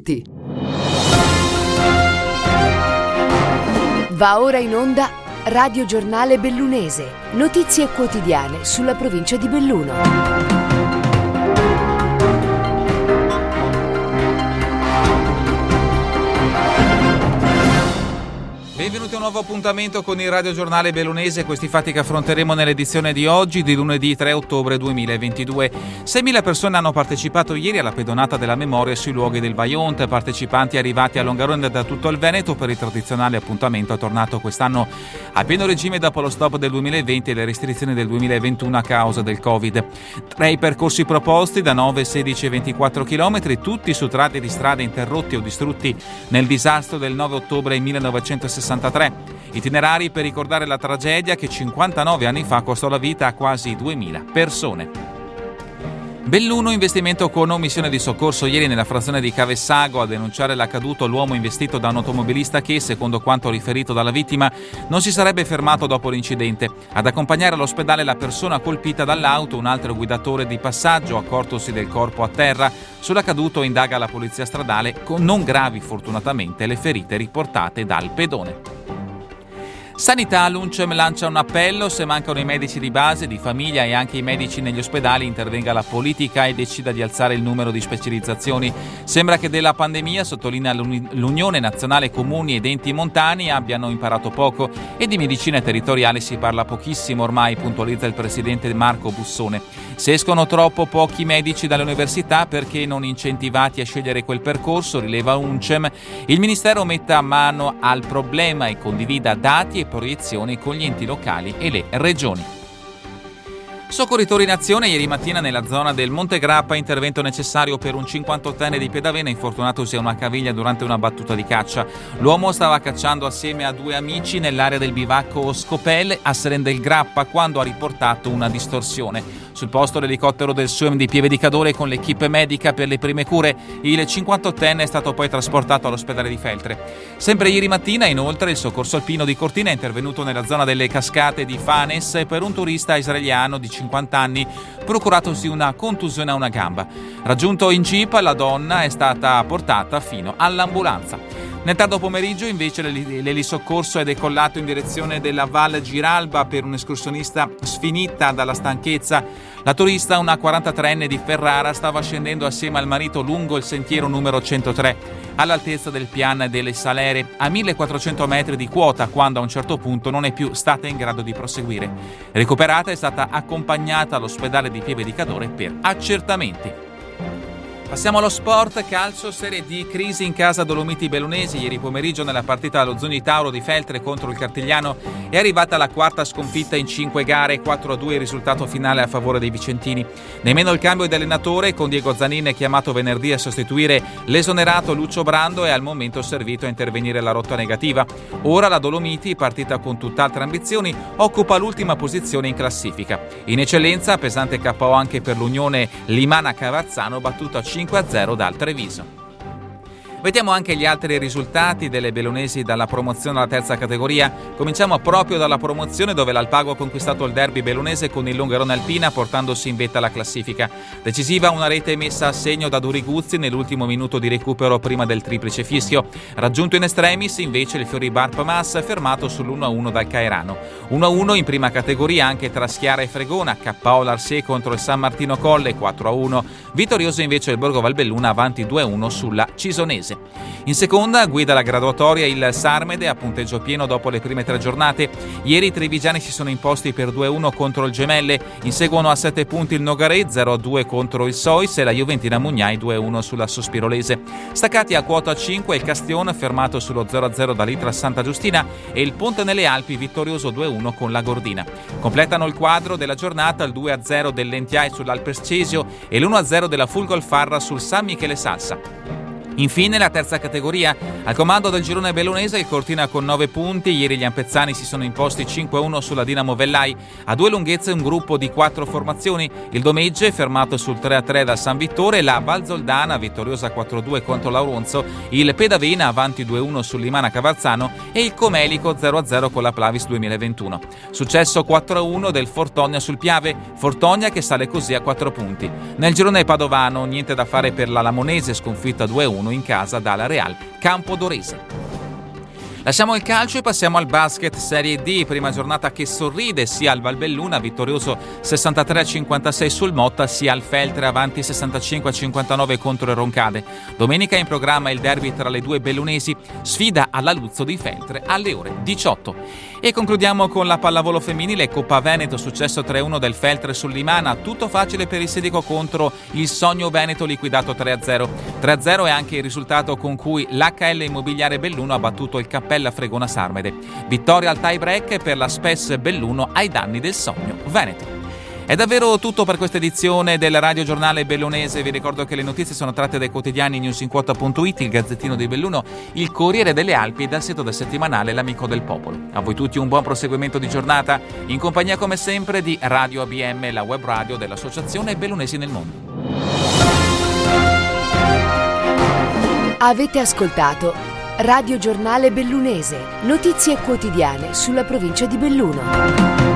tutti. Va ora in onda Radio Giornale Bellunese. Notizie quotidiane sulla provincia di Belluno. Benvenuti a un nuovo appuntamento con il Radio Giornale Bellunese. Questi fatti che affronteremo nell'edizione di oggi, di lunedì 3 ottobre 2022. 6.000 persone hanno partecipato ieri alla pedonata della memoria sui luoghi del Vajont. Partecipanti arrivati a Longarone da tutto il Veneto per il tradizionale appuntamento, tornato quest'anno a pieno regime dopo lo stop del 2020 e le restrizioni del 2021 a causa del Covid. 3 i percorsi proposti, da 9, 16 e 24 km, tutti su tratti di strade interrotti o distrutti nel disastro del 9 ottobre 1963. Itinerari per ricordare la tragedia che 59 anni fa costò la vita a quasi 2.000 persone. Belluno, investimento con omissione di soccorso ieri nella frazione di Cavessago. A denunciare l'accaduto l'uomo investito da un automobilista che, secondo quanto riferito dalla vittima, non si sarebbe fermato dopo l'incidente. Ad accompagnare all'ospedale la persona colpita dall'auto, un altro guidatore di passaggio, accortosi del corpo a terra. Sull'accaduto indaga la polizia stradale, con non gravi fortunatamente le ferite riportate dal pedone. Sanità, l'UNCEM lancia un appello: se mancano i medici di base, di famiglia e anche i medici negli ospedali, intervenga la politica e decida di alzare il numero di specializzazioni. Sembra che della pandemia, sottolinea l'Unione Nazionale Comuni ed Enti Montani, abbiano imparato poco e di medicina territoriale si parla pochissimo ormai, puntualizza il presidente Marco Bussone. Se escono troppo pochi medici dalle università, perché non incentivati a scegliere quel percorso, rileva UNCEM. Il Ministero metta mano al problema e condivida dati e proiezioni con gli enti locali e le regioni. Soccorritori in azione ieri mattina nella zona del Monte Grappa, intervento necessario per un 58enne di Pedavena infortunatosi a una caviglia durante una battuta di caccia. L'uomo stava cacciando assieme a 2 amici nell'area del bivacco Scopelle a Seren del Grappa quando ha riportato una distorsione. Sul posto l'elicottero del SUEM di Pieve di Cadore con l'equipe medica per le prime cure. Il 58enne è stato poi trasportato all'ospedale di Feltre. Sempre ieri mattina, inoltre, il soccorso alpino di Cortina è intervenuto nella zona delle cascate di Fanes per un turista israeliano di 50 anni procuratosi una contusione a una gamba. Raggiunto in jeep, la donna è stata portata fino all'ambulanza. Nel tardo pomeriggio invece l'elisoccorso è decollato in direzione della Val Giralba per un'escursionista sfinita dalla stanchezza. La turista, una 43enne di Ferrara, stava scendendo assieme al marito lungo il sentiero numero 103 all'altezza del Pian delle Salere a 1400 metri di quota quando a un certo punto non è più stata in grado di proseguire. Recuperata, è stata accompagnata all'ospedale di Pieve di Cadore per accertamenti. Passiamo allo sport, calcio, Serie D, crisi in casa Dolomiti Bellunesi. Ieri pomeriggio nella partita allo Zuni Tauro di Feltre contro il Cartigliano è arrivata la quarta sconfitta in 5 gare, 4-2 il risultato finale a favore dei vicentini. Nemmeno il cambio di allenatore, con Diego Zanin chiamato venerdì a sostituire l'esonerato Lucio Brando, è al momento servito a intervenire la rotta negativa. Ora la Dolomiti, partita con tutt'altre ambizioni, occupa l'ultima posizione in classifica. In eccellenza, pesante KO anche per l'Unione Limana Cavazzano, battuta 5-0 dal Treviso. Vediamo anche gli altri risultati delle bellunesi dalla promozione alla terza categoria. Cominciamo proprio dalla promozione, dove l'Alpago ha conquistato il derby bellunese con il Longarone Alpina, portandosi in vetta la classifica. Decisiva una rete messa a segno da Duriguzzi nell'ultimo minuto di recupero prima del triplice fischio. Raggiunto in extremis invece il Fiori Barp Mas, fermato sull'1-1 dal Caerano. 1-1 in prima categoria anche tra Schiara e Fregona, KO l'Arsè contro il San Martino Colle 4-1. Vittorioso invece il Borgo Valbelluna, avanti 2-1 sulla Cisonese. In seconda guida la graduatoria il Sarmede a punteggio pieno dopo le prime 3 giornate. Ieri i trevigiani si sono imposti per 2-1 contro il Gemelle. Inseguono a 7 punti il Nogaret, 0-2 contro il Sois, e la Juventina Mugnai 2-1 sulla Sospirolese. Staccati a quota 5 il Castion, fermato sullo 0-0 dall'Itra Santa Giustina, e il Ponte nelle Alpi vittorioso 2-1 con la Gordina. Completano il quadro della giornata il 2-0 dell'Entiai sull'Alpes Cesio e l'1-0 della Fulgol Farra sul San Michele Salsa. Infine la terza categoria. Al comando del girone bellunese il Cortina con 9 punti. Ieri gli ampezzani si sono imposti 5-1 sulla Dinamo Vellai. A 2 lunghezze un gruppo di 4 formazioni. Il Domegge fermato sul 3-3 da San Vittore, la Valzoldana vittoriosa 4-2 contro l'Auronzo, il Pedavena avanti 2-1 sull'Imana Cavazzano e il Comelico 0-0 con la Plavis 2021. Successo 4-1 del Fortonia sul Piave, Fortonia che sale così a 4 punti. Nel girone padovano niente da fare per la Lamonese, sconfitta 2-1 2-1 in casa dalla Real Campodorese. Lasciamo il calcio e passiamo al basket Serie D, prima giornata che sorride sia al Valbelluna, vittorioso 63-56 sul Motta, sia al Feltre avanti 65-59 contro il Roncade. Domenica in programma il derby tra le due bellunesi, sfida alla Luzzo di Feltre alle ore 18. E concludiamo con la pallavolo femminile, Coppa Veneto, successo 3-1 del Feltre sul Limana, tutto facile per il Sedico contro il Sogno Veneto liquidato 3-0. 3-0 è anche il risultato con cui l'HL Immobiliare Belluno ha battuto il Cappella Fregona Sarmede. Vittoria al tie break per la Spes Belluno ai danni del Sogno Veneto. È davvero tutto per questa edizione del Radio Giornale Bellunese. Vi ricordo che le notizie sono tratte dai quotidiani newsinquota.it, il Gazzettino di Belluno, il Corriere delle Alpi e dal sito del settimanale L'Amico del Popolo. A voi tutti un buon proseguimento di giornata, in compagnia come sempre di Radio ABM, la web radio dell'Associazione Bellunesi nel Mondo. Avete ascoltato Radio Giornale Bellunese, notizie quotidiane sulla provincia di Belluno.